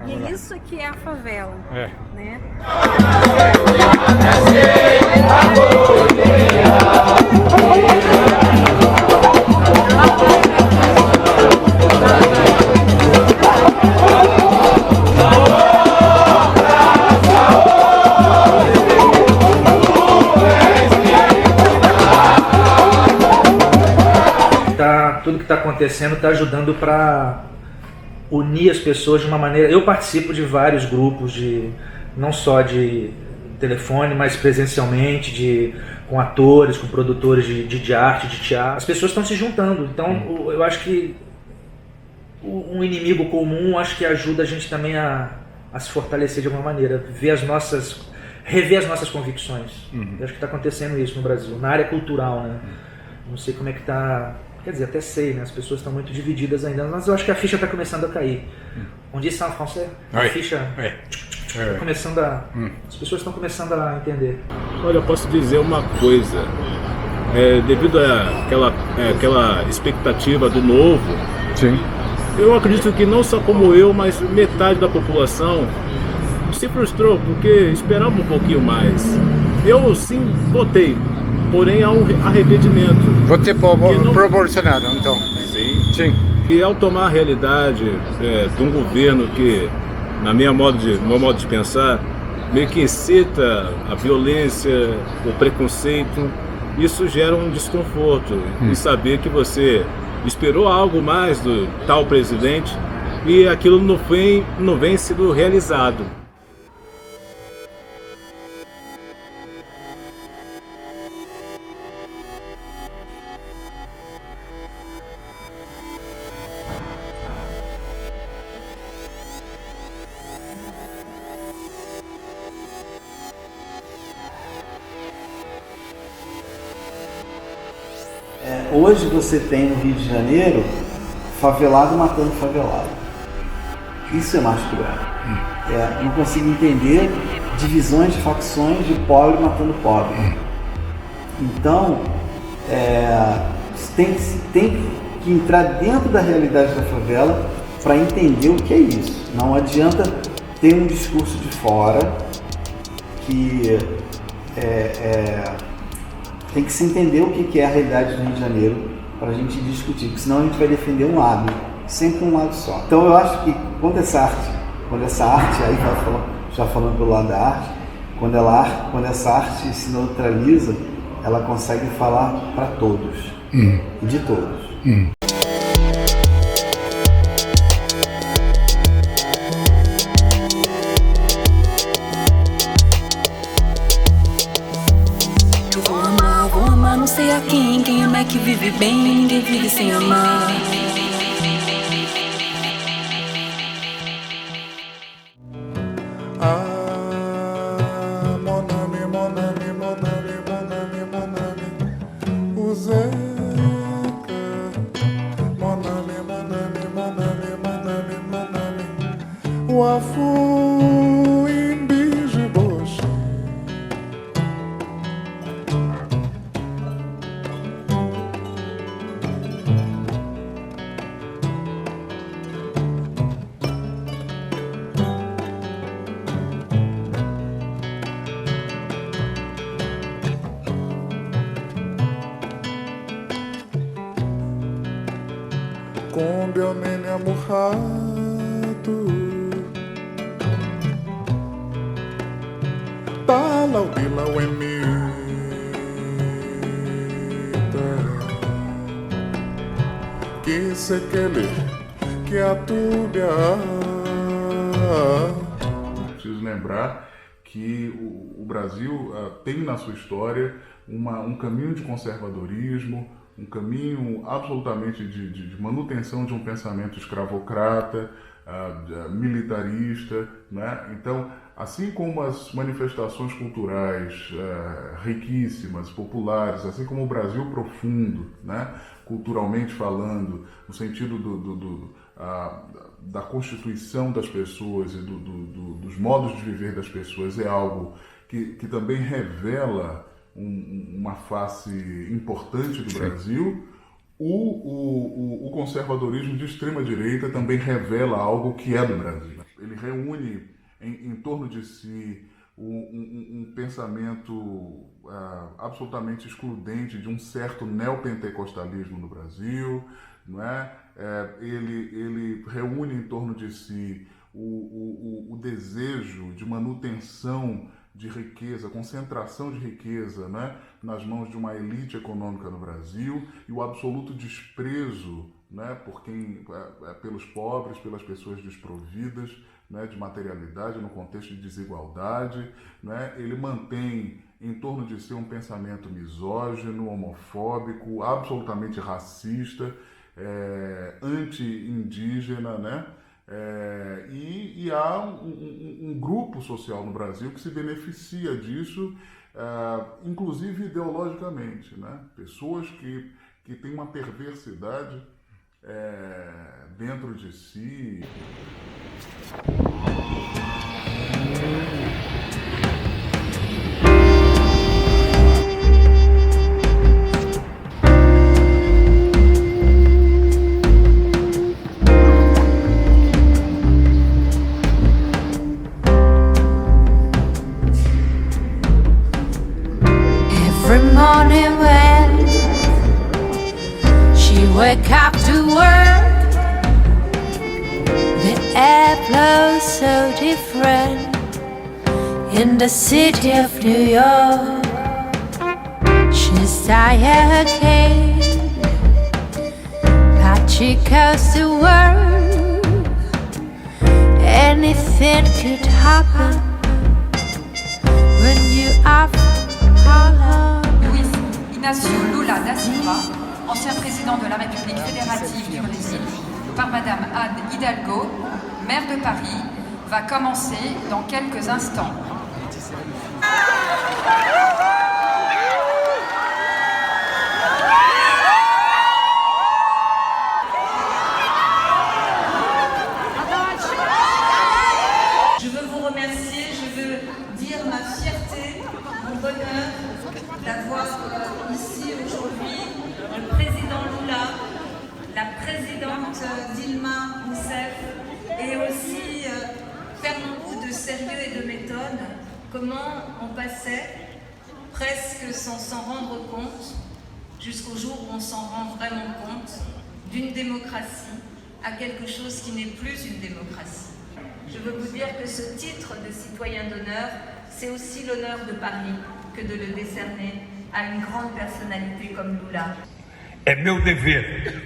E isso que é a favela. Né? Tudo que está acontecendo está ajudando para unir as pessoas de uma maneira... Eu participo de vários grupos, não só de telefone, mas presencialmente, com atores, com produtores de arte, de teatro. As pessoas estão se juntando, então eu acho que um inimigo comum acho que ajuda a gente também a se fortalecer de alguma maneira, rever as nossas convicções. Eu acho que está acontecendo isso no Brasil, na área cultural, né? Não sei como é que está... Quer dizer, até sei, né? As pessoas estão muito divididas ainda, mas eu acho que a ficha está começando a cair. On dit ça en français? A ficha está começando a... As pessoas estão começando a entender. Olha, eu posso dizer uma coisa. Devido àquela expectativa do novo, eu acredito que não só como eu, mas metade da população se frustrou, porque esperava um pouquinho mais. Eu sim votei. Porém há um arrependimento. Você proporcionado, então? Sim. E ao tomar a realidade de um governo que, no meu modo de pensar, meio que incita a violência, o preconceito, isso gera um desconforto. E saber que você esperou algo mais do tal presidente e aquilo não vem sendo realizado. Hoje você tem no Rio de Janeiro favelado matando favelado. Isso é mais cruel. Não consigo entender divisões de facções de pobre matando pobre. Então, tem que entrar dentro da realidade da favela para entender o que é isso. Não adianta ter um discurso de fora que tem que se entender o que é a realidade do Rio de Janeiro para a gente discutir, porque senão a gente vai defender um lado, sempre um lado só. Então eu acho que quando essa arte, aí já falando pelo lado da arte, quando essa arte se neutraliza, ela consegue falar para todos, e de todos. Não sei a quem é que vive bem, ninguém vive sem amar. Kombi nene amurrado, la uemita que se quele que a tubia. Preciso lembrar que o Brasil tem na sua história um caminho de conservadorismo, um caminho absolutamente de manutenção de um pensamento escravocrata, militarista, né? Então, assim como as manifestações culturais riquíssimas, populares, assim como o Brasil profundo, né? Culturalmente falando, no sentido da constituição das pessoas e dos modos de viver das pessoas, é algo que também revela uma face importante do Brasil. O conservadorismo de extrema direita também revela algo que é do Brasil. Ele reúne em torno de si um pensamento absolutamente excludente de um certo neopentecostalismo no Brasil, não é? Ele reúne em torno de si o desejo de manutenção de riqueza, concentração de riqueza, né, nas mãos de uma elite econômica no Brasil, e o absoluto desprezo, né, pelos pobres, pelas pessoas desprovidas, né, de materialidade no contexto de desigualdade, né. Ele mantém em torno de si um pensamento misógino, homofóbico, absolutamente racista, anti-indígena, né? E há um grupo social no Brasil que se beneficia disso, inclusive ideologicamente, né? Pessoas que têm uma perversidade dentro de si. Every morning when she wake up to work, the air blows so different in the city of New York. She's tired again, but she goes to work. Anything could happen when you are Luiz Inácio Lula da Silva, ancien président de la République fédérative du Brésil, par Madame Anne Hidalgo, maire de Paris, va commencer dans quelques instants. Je veux vous remercier, je veux dire ma fierté, mon bonheur d'avoir ici aujourd'hui le président Lula, la présidente Dilma Rousseff et aussi faire beaucoup de sérieux et de méthode. Comment on passait presque sans s'en rendre compte, jusqu'au jour où on s'en rend vraiment compte, d'une démocratie à quelque chose qui n'est plus une démocratie. Je veux vous dire que ce titre de citoyen d'honneur, c'est aussi l'honneur de Paris que de le décerner à une grande personnalité comme Lula. É meu dever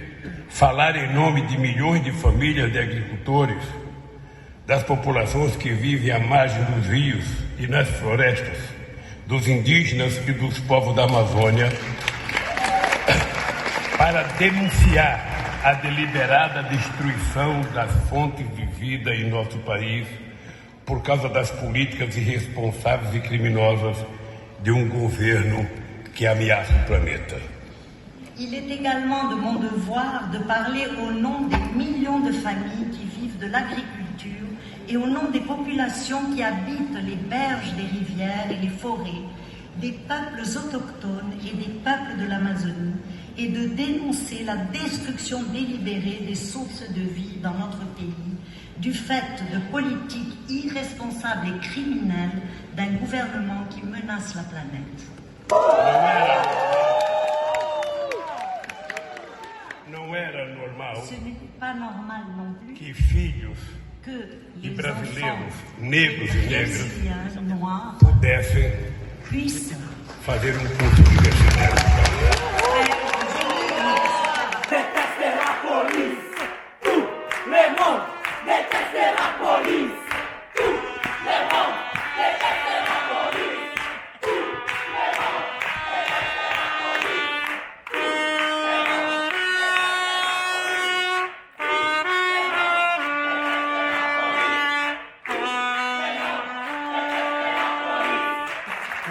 falar em nome de milhões de famílias de agricultores, das populações que vivem à margem dos rios e nas florestas, dos indígenas e dos povos da Amazônia, para denunciar a deliberada destruição das fontes de vida em nosso país por causa das políticas irresponsáveis e criminosas de um governo que ameaça o planeta. Il est également de mon devoir de parler au nom des millions de familles qui vivent de l'agriculture et au nom des populations qui habitent les berges des rivières et les forêts, des peuples autochtones et des peuples de l'Amazonie, et de dénoncer la destruction délibérée des sources de vie dans notre pays, du fait de politiques irresponsables et criminelles d'un gouvernement qui menace la planète. Não era normal Ce n'était pas normal non plus que filhos que de les brasileiros enfants negros e negras brésiliens noirs pudessem puisse fazer curso universitário. Détestez la police. Tout le monde déteste la police. Tout le monde déteste la police. Tout le monde déteste la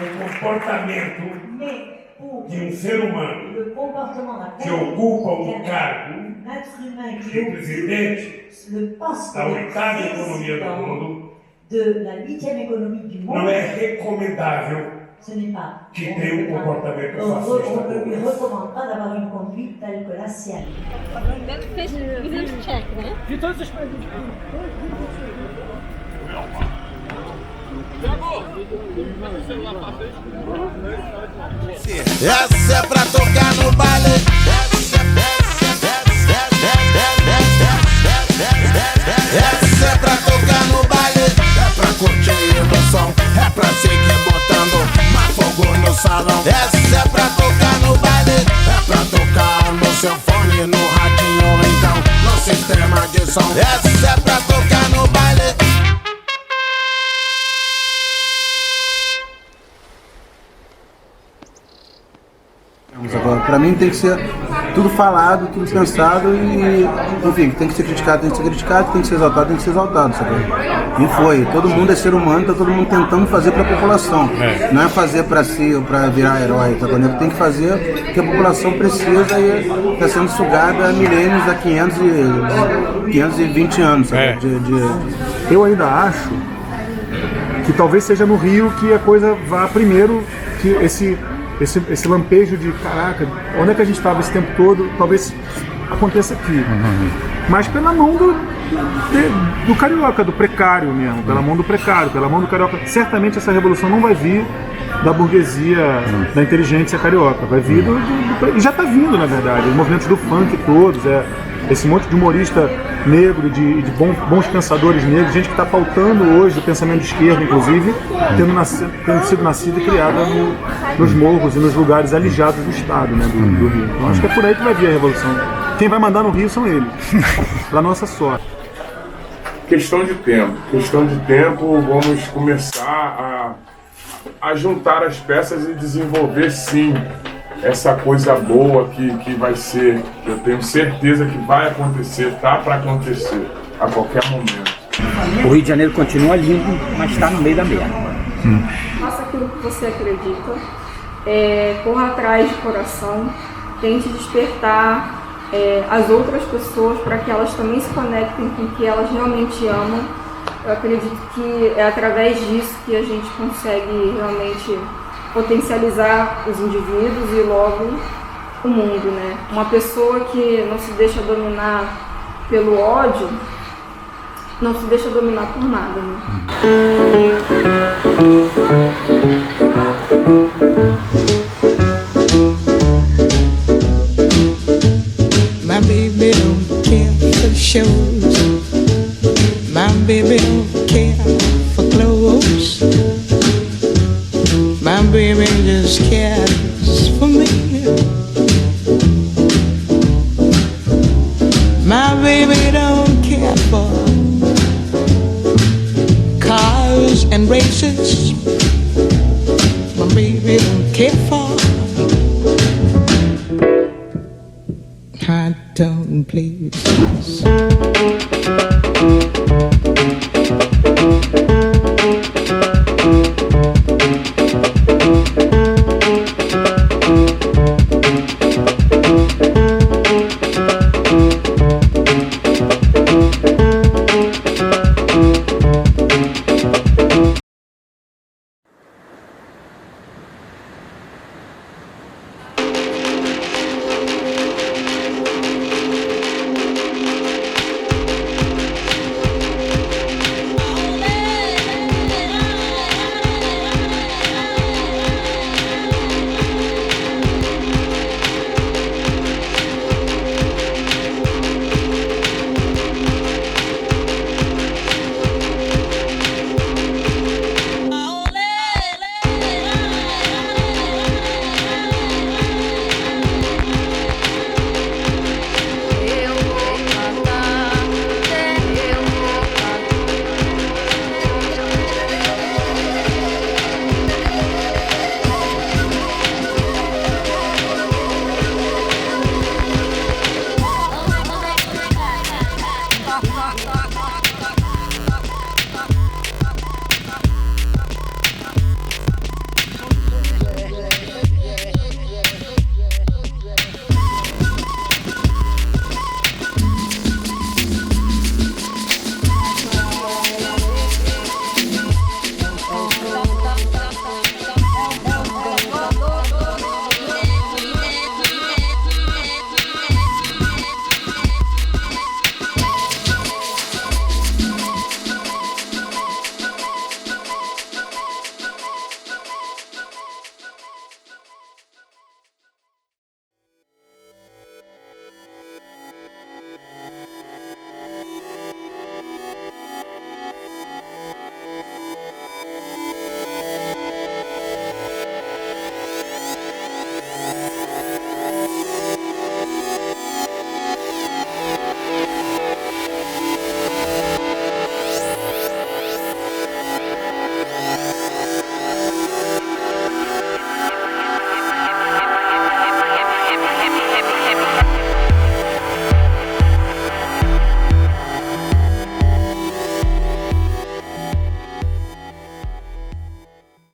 police. O comportamento de ser humano que ocupa cargo de presidente da oitava economia do mundo não é recomendável que tenha comportamento fascista. De todos os países. Essa é pra tocar no baile. Essa é pra tocar no baile. É pra curtir o som. É pra seguir botando mais fogo no salão. Essa é pra tocar no baile. É pra tocar no seu fone, no radinho, então no sistema de som. Essa é pra tocar no baile. Agora, pra mim tem que ser tudo falado, tudo pensado e, enfim, tem que ser criticado, tem que ser criticado, tem que ser exaltado, tem que ser exaltado, sabe? E foi, todo mundo é ser humano, tá todo mundo tentando fazer pra população, não é fazer pra si ou pra virar herói, tá entendendo? Tem que fazer o que a população precisa e tá sendo sugada há milênios, há 520 anos, sabe? Eu ainda acho que talvez seja no Rio que a coisa vá primeiro, que esse lampejo de caraca, onde é que a gente estava esse tempo todo, talvez aconteça aqui. Mas pela mão do carioca, do precário mesmo, pela mão do precário, pela mão do carioca. Certamente essa revolução não vai vir da burguesia, da inteligência carioca, vai vir e já está vindo, na verdade, os movimentos do funk todos, esse monte de humorista negro, de bons pensadores negros, gente que está pautando hoje o pensamento de esquerda, inclusive, tendo sido nascida e criada nos morros e nos lugares alijados do Estado, né, do Rio. Então acho que é por aí que vai vir a revolução. Quem vai mandar no Rio são eles, para nossa sorte. Questão de tempo, vamos começar a juntar as peças e desenvolver sim essa coisa boa que vai ser, eu tenho certeza que vai acontecer, tá para acontecer a qualquer momento. O Rio de Janeiro continua lindo, mas está no meio da merda. Faça aquilo que você acredita, corra atrás de coração, tente despertar as outras pessoas para que elas também se conectem com o que elas realmente amam. Eu acredito que é através disso que a gente consegue realmente potencializar os indivíduos e logo o mundo, né? Uma pessoa que não se deixa dominar pelo ódio, não se deixa dominar por nada, né? My baby don't care for shows. My baby don't care for clothes. My baby just cares for me. My baby don't care for cars and races. My baby don't care for hot dog places.